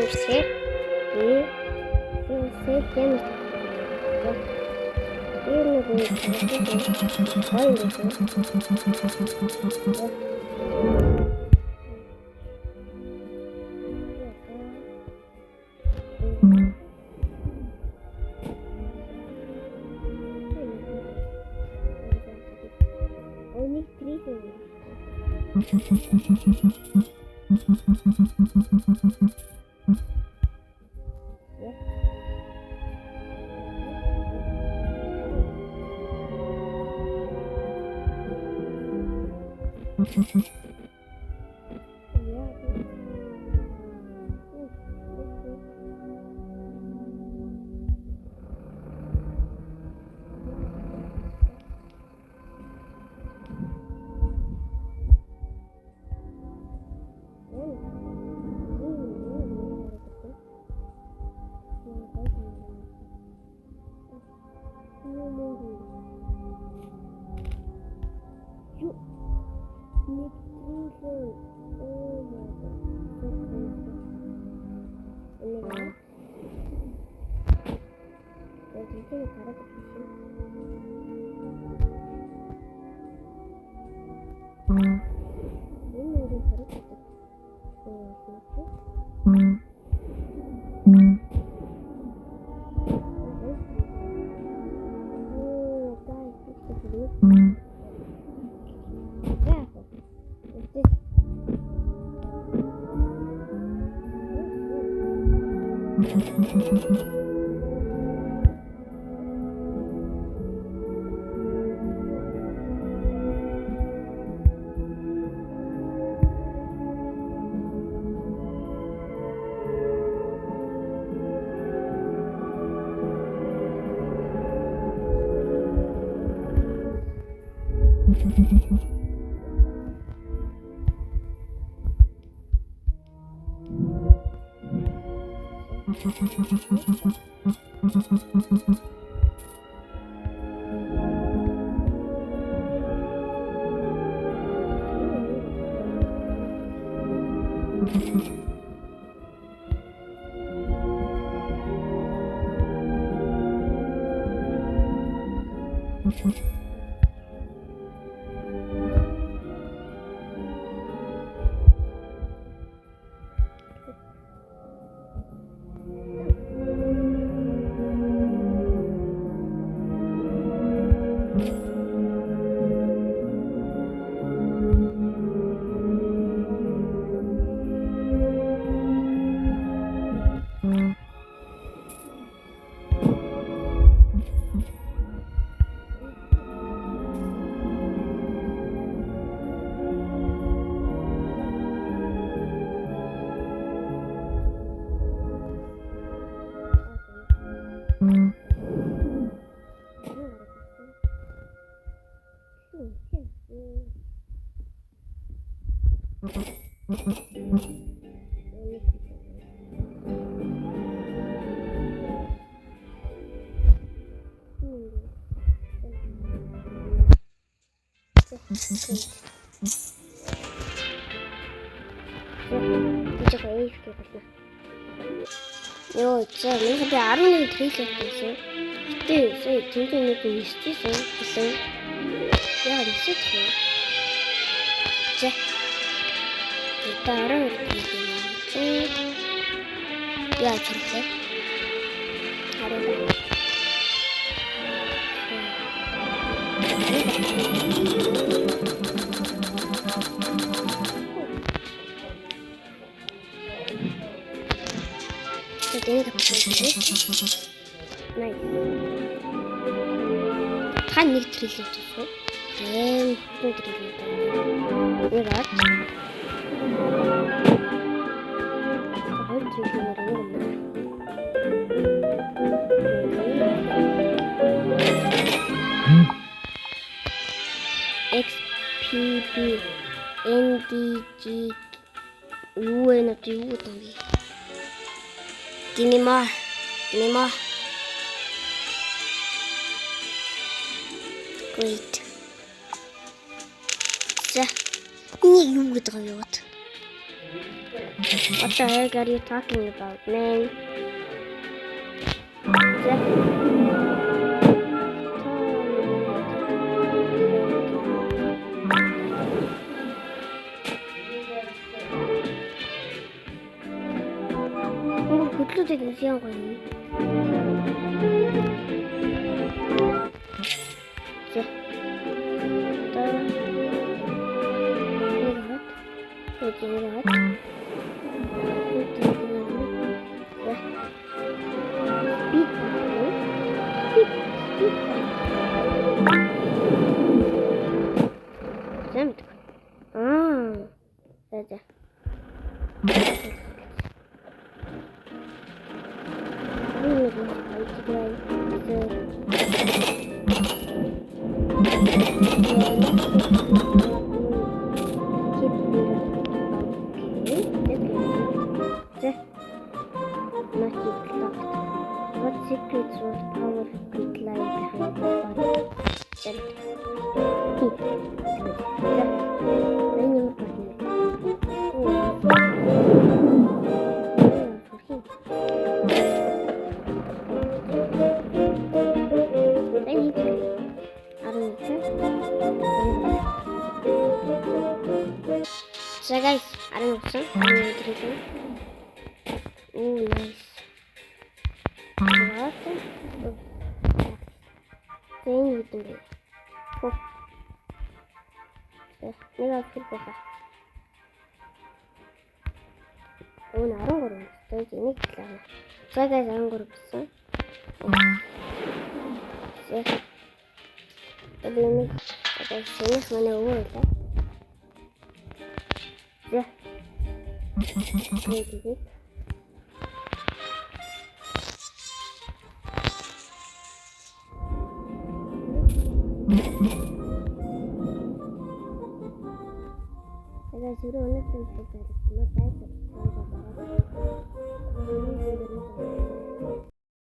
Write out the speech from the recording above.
Шээ. Йоо, за нэг би 11 трейлер хийсэн. Гэтэ сая тэмдэг нэг нисчихсэн гэсэн. Яа нисэх вэ? За. Дараа нь яа чирлээ. Хараа. Хан нэг трейлер хийсэн. Хүн трейлер. Яагаад? XPB NDG юу вэ нөт юу гэдэг юм бэ? Динема. Great. За. Энийг юу гэдэг юм бэ? What the heck are you talking about, man? Хөдлөөд нэлээд гоё. What secrets was power could lie behind this body? So guys, I don't know some. Oh nice. What? Thing with me. Oh. 내가 필요가. 오늘 아는 거로 있어야지. So guys, 아는 거로 있어. Tapi ini sini mana uang ya? Ya. Ini. Ada suruh orang tempat